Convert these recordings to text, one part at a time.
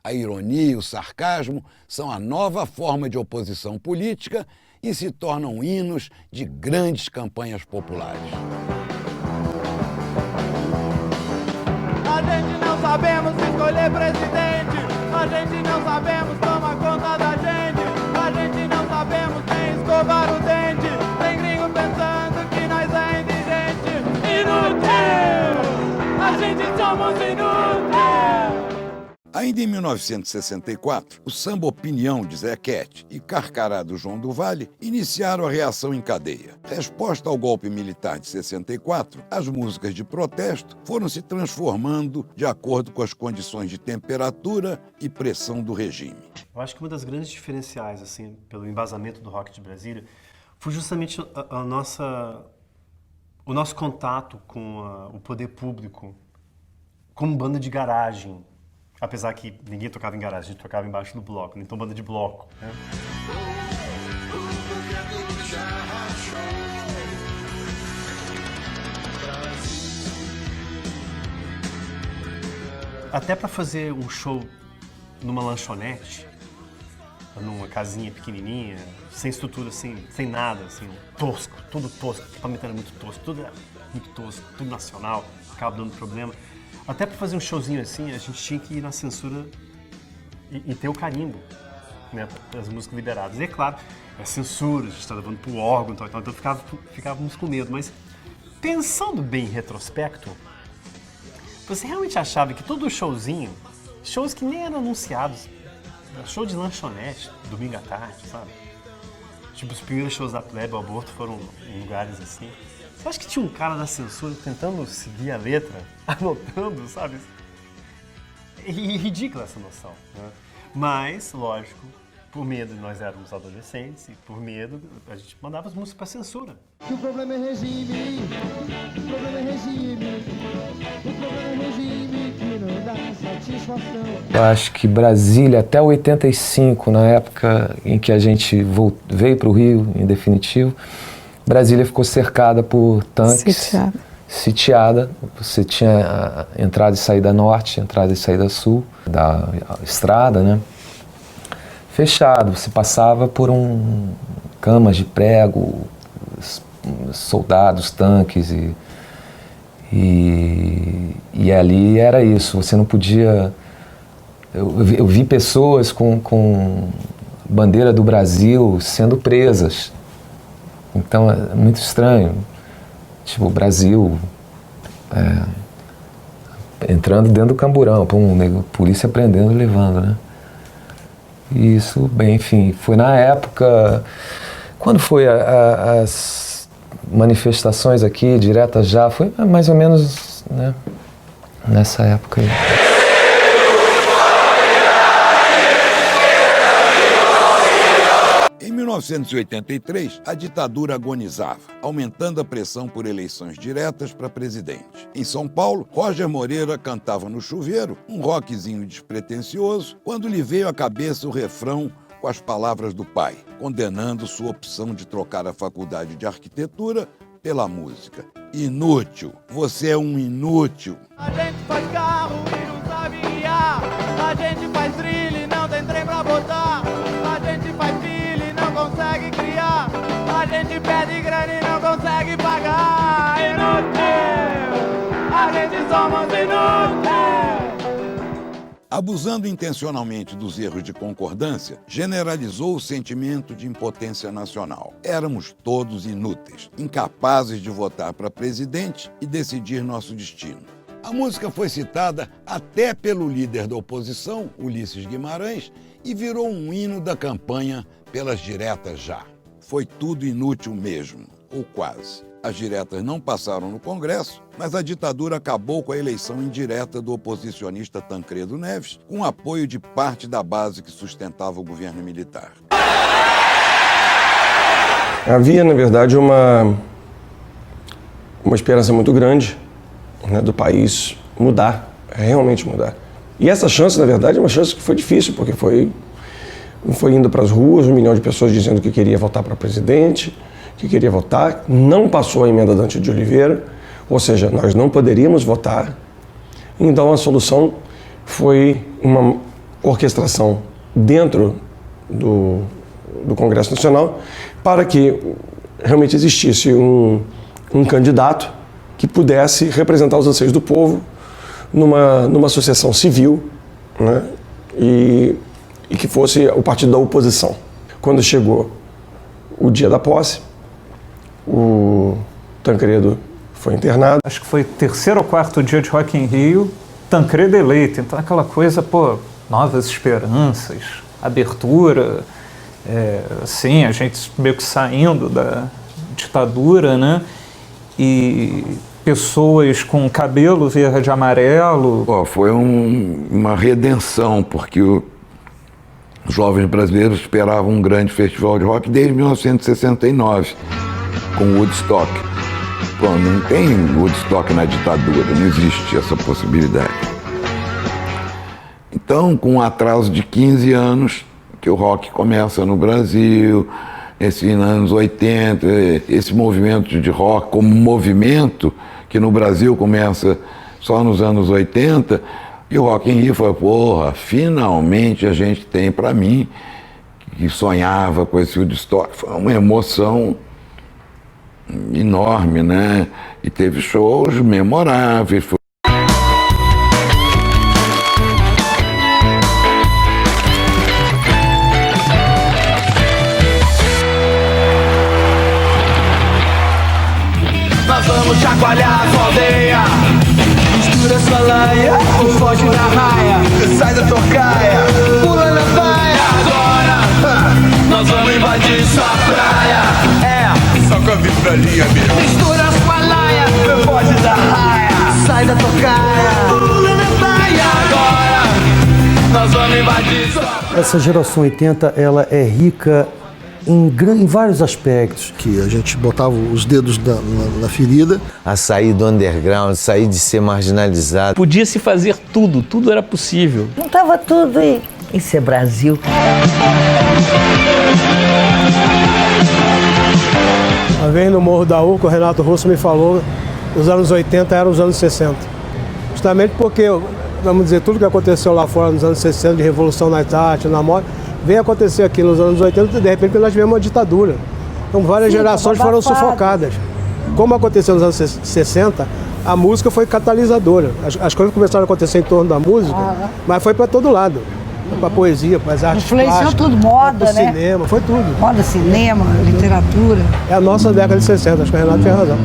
A ironia e o sarcasmo são a nova forma de oposição política e se tornam hinos de grandes campanhas populares. A gente não sabemos escolher presidente, a gente não sabemos tomar conta da gente, a gente não sabemos nem escovar o dente, tem gringo pensando que nós é indigente. Inútil! A gente somos inútil! Ainda em 1964, o Samba Opinião de Zé Quete e Carcará do João do Vale iniciaram a reação em cadeia. Resposta ao golpe militar de 64, as músicas de protesto foram se transformando de acordo com as condições de temperatura e pressão do regime. Eu acho que uma das grandes diferenciais, assim, pelo embasamento do rock de Brasília, foi justamente o nosso contato com o poder público como banda de garagem. Apesar que ninguém tocava em garagem, a gente tocava embaixo do bloco, então banda de bloco, né? Até para fazer um show numa lanchonete, numa casinha pequenininha, sem estrutura, assim, sem nada, assim, tosco, tudo tosco, o equipamento era muito tosco, tudo era muito tosco, tudo nacional, acaba dando problema. Até para fazer um showzinho assim, a gente tinha que ir na censura e ter o carimbo, né, das músicas liberadas. E é claro, é censura, a gente está levando para o órgão, então ficávamos com medo. Mas pensando bem em retrospecto, você realmente achava que todo showzinho, shows que nem eram anunciados, show de lanchonete, domingo à tarde, sabe? Tipo, os primeiros shows da Plebe, o Aborto, foram em lugares assim. Você acha que tinha um cara da censura tentando seguir a letra, anotando, sabe? É ridícula essa noção, né? Mas, lógico, por medo, nós éramos adolescentes, e por medo, a gente mandava as músicas para censura. Que o problema é regime, o problema é regime, o problema é regime que não dá satisfação. Eu acho que Brasília, até 85, na época em que a gente veio para o Rio, em definitivo, Brasília ficou cercada por tanques, sitiada. Você tinha a entrada e saída norte, entrada e saída sul da estrada, né? Fechado. Você passava por camas de prego, soldados, tanques e ali era isso. Você não podia. Eu vi pessoas com bandeira do Brasil sendo presas. Então é muito estranho, tipo, o Brasil entrando dentro do camburão, polícia prendendo e levando, né? E isso, bem, enfim, foi na época, quando foi as manifestações aqui, diretas já, foi mais ou menos, né, nessa época aí. Em 1983, a ditadura agonizava, aumentando a pressão por eleições diretas para presidente. Em São Paulo, Roger Moreira cantava no chuveiro, um rockzinho despretensioso, quando lhe veio à cabeça o refrão com as palavras do pai, condenando sua opção de trocar a faculdade de arquitetura pela música. Inútil, você é um inútil. A gente faz carro e não sabe guiar, a gente faz trilha e não tem trem pra botar, a gente faz filho e não consegue criar, a gente pede grana e não consegue pagar. Inútil, a gente somos inúteis. Abusando intencionalmente dos erros de concordância, generalizou o sentimento de impotência nacional. Éramos todos inúteis, incapazes de votar para presidente e decidir nosso destino. A música foi citada até pelo líder da oposição, Ulisses Guimarães, e virou um hino da campanha pelas diretas já. Foi tudo inútil mesmo, ou quase. As diretas não passaram no Congresso, mas a ditadura acabou com a eleição indireta do oposicionista Tancredo Neves, com apoio de parte da base que sustentava o governo militar. Havia, na verdade, uma esperança muito grande, né, do país mudar, realmente mudar. E essa chance, na verdade, é uma chance que foi difícil, porque foi indo para as ruas, 1 milhão de pessoas dizendo que queria votar para presidente, que queria votar, não passou a emenda Dante de Oliveira, ou seja, nós não poderíamos votar. Então a solução foi uma orquestração dentro do Congresso Nacional para que realmente existisse um candidato que pudesse representar os anseios do povo numa associação civil, né? E que fosse o partido da oposição. Quando chegou o dia da posse, o Tancredo foi internado. Acho que foi o 3º ou 4º dia de Rock in Rio, Tancredo eleito. Então aquela coisa, novas esperanças, abertura, assim, a gente meio que saindo da ditadura, né? E pessoas com cabelo verde e amarelo. Foi uma redenção, porque os jovens brasileiros esperavam um grande festival de rock desde 1969, com Woodstock. Não tem Woodstock na ditadura, não existe essa possibilidade. Então, com um atraso de 15 anos, que o rock começa no Brasil, nos anos 80, esse movimento de rock como movimento, que no Brasil começa só nos anos 80, e o Rock in Rio foi, finalmente a gente tem, para mim, que sonhava com esse Woodstock, foi uma emoção enorme, né? E teve shows memoráveis. Nós vamos chacoalhar a sua aldeia. Mistura sua laia, o foge da raia. Sai da tocaia, pula na baia. Agora, nós vamos invadir sua praia. Só com a vibraninha mesmo. Mistura sua laia, o foge da raia. Sai da tocaia, pula na baia. Agora, nós vamos invadir sua praia. Essa geração 80, ela é rica em vários aspectos. Que a gente botava os dedos na ferida. A sair do underground, sair de ser marginalizado. Podia se fazer tudo, tudo era possível. Não estava tudo aí. Isso é Brasil. Uma vez no Morro da Urca, o Renato Russo me falou que os anos 80 eram os anos 60. Justamente porque, vamos dizer, tudo que aconteceu lá fora nos anos 60, de revolução nas artes, na moda, veio acontecer aqui nos anos 80 e de repente nós tivemos uma ditadura. Então várias gerações foram sufocadas. Como aconteceu nos anos 60, a música foi catalisadora. As coisas começaram a acontecer em torno da música, mas foi para todo lado. Para a poesia, para as artes influenciou tudo, moda, né? Cinema, foi tudo. Moda, cinema, literatura. É a nossa década de 60, acho que o Renato tinha razão.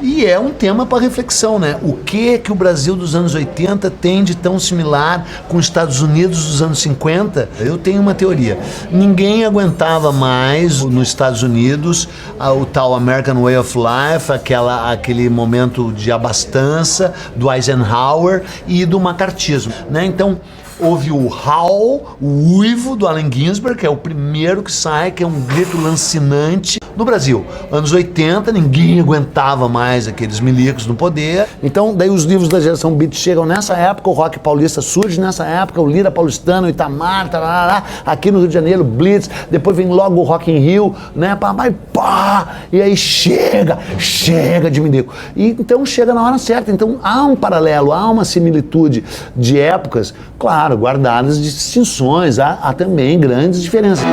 E é um tema para reflexão, né? O que o Brasil dos anos 80 tem de tão similar com os Estados Unidos dos anos 50? Eu tenho uma teoria. Ninguém aguentava mais nos Estados Unidos o tal American Way of Life, aquele momento de abastança do Eisenhower e do macartismo, né? Então, houve o Howl, o uivo do Allen Ginsberg, que é o primeiro que sai, que é um grito lancinante. No Brasil, anos 80, ninguém aguentava mais aqueles milicos no poder. Então, daí os livros da geração Beat chegam nessa época, o rock paulista surge nessa época, o Lira paulistano, o Itamar, tarará, aqui no Rio de Janeiro, Blitz, depois vem logo o Rock in Rio, né, e aí chega de milico. E então chega na hora certa. Então há um paralelo, há uma similitude de épocas, claro, guardadas distinções, há também grandes diferenças.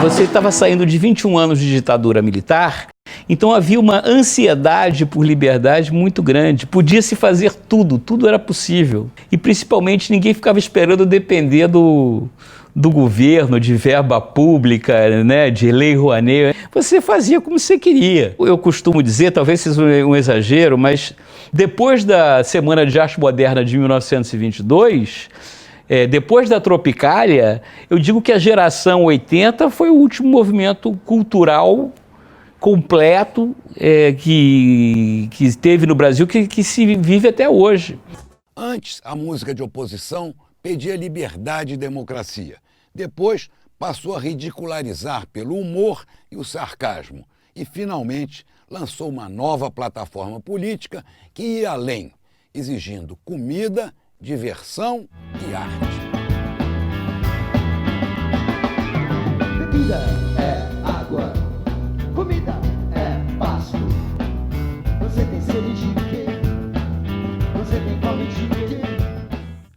Você estava saindo de 21 anos de ditadura militar, então havia uma ansiedade por liberdade muito grande. Podia se fazer tudo, tudo era possível. E principalmente ninguém ficava esperando depender do governo, de verba pública, né, de lei Rouanet. Você fazia como você queria. Eu costumo dizer, talvez seja um exagero, mas depois da Semana de Arte Moderna de 1922... depois da Tropicália, eu digo que a geração 80 foi o último movimento cultural completo que teve no Brasil, que se vive até hoje. Antes, a música de oposição pedia liberdade e democracia. Depois, passou a ridicularizar pelo humor e o sarcasmo. E, finalmente, lançou uma nova plataforma política que ia além, exigindo comida, diversão e arte. Comida é água, comida é pasto. Você tem sede de quê? Você tem fome de quê?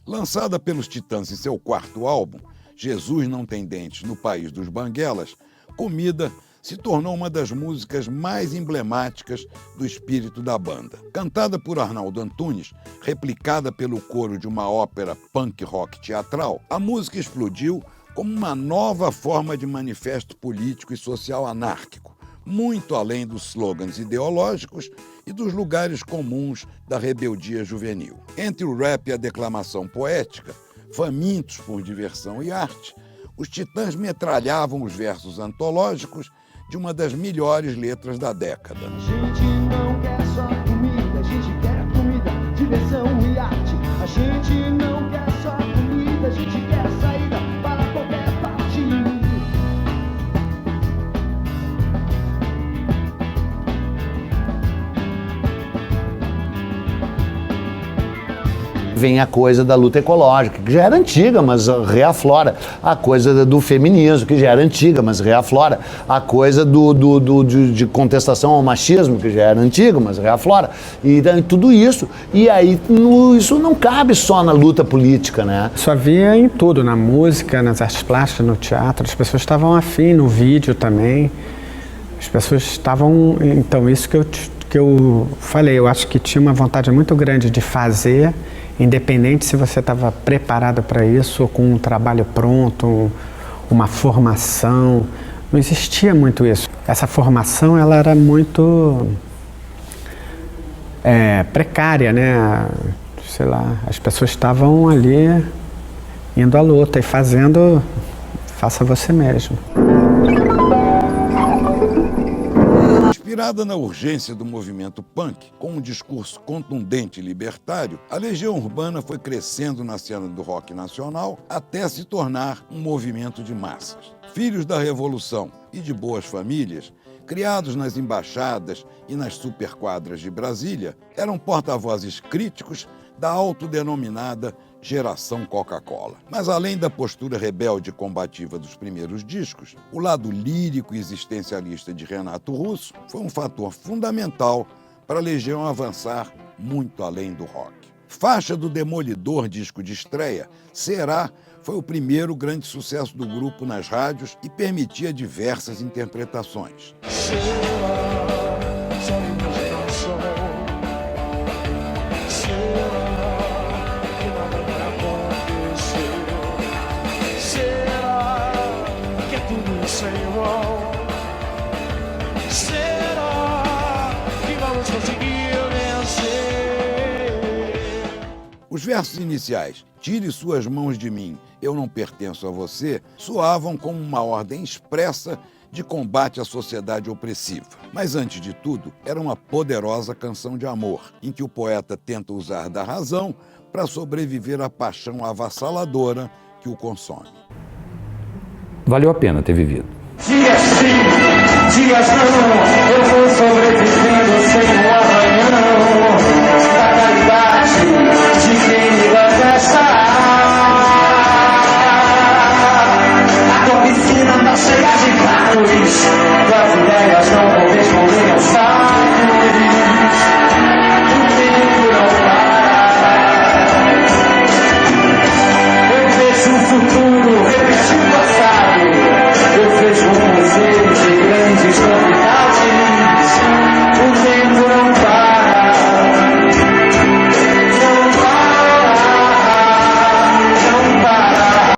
Lançada pelos Titãs em seu quarto álbum, Jesus Não Tem Dentes no País dos Banguelas, Comida se tornou uma das músicas mais emblemáticas do espírito da banda. Cantada por Arnaldo Antunes, replicada pelo coro de uma ópera punk rock teatral, a música explodiu como uma nova forma de manifesto político e social anárquico, muito além dos slogans ideológicos e dos lugares comuns da rebeldia juvenil. Entre o rap e a declamação poética, famintos por diversão e arte, os Titãs metralhavam os versos antológicos de uma das melhores letras da década. A gente não quer só comida, a gente quer comida, diversão e arte. A gente não quer só comida, a gente quer saída para qualquer parte. Vem a coisa da luta ecológica, que já era antiga, mas reaflora. A coisa do feminismo, que já era antiga, mas reaflora. A coisa de contestação ao machismo, que já era antigo, mas reaflora. E tudo isso. E aí isso não cabe só na luta política, né? Isso havia em tudo, na música, nas artes plásticas, no teatro. As pessoas estavam afim, no vídeo também. As pessoas estavam... Então, isso que eu falei, eu acho que tinha uma vontade muito grande de fazer, independente se você estava preparado para isso ou com um trabalho pronto, uma formação. Não existia muito isso. Essa formação ela era muito precária, né? Sei lá, as pessoas estavam ali indo à luta e fazendo, faça você mesmo. Inspirada na urgência do movimento punk, com um discurso contundente e libertário, a Legião Urbana foi crescendo na cena do rock nacional até se tornar um movimento de massas. Filhos da Revolução e de boas famílias, criados nas embaixadas e nas superquadras de Brasília, eram porta-vozes críticos da autodenominada Geração Coca-Cola. Mas além da postura rebelde e combativa dos primeiros discos, o lado lírico e existencialista de Renato Russo foi um fator fundamental para a Legião avançar muito além do rock. Faixa do Demolidor, disco de estreia, Será foi o primeiro grande sucesso do grupo nas rádios e permitia diversas interpretações. Os versos iniciais, tire suas mãos de mim, eu não pertenço a você, soavam como uma ordem expressa de combate à sociedade opressiva. Mas, antes de tudo, era uma poderosa canção de amor, em que o poeta tenta usar da razão para sobreviver à paixão avassaladora que o consome. Valeu a pena ter vivido. Dias sim, dias não, eu vou sobrevivendo sem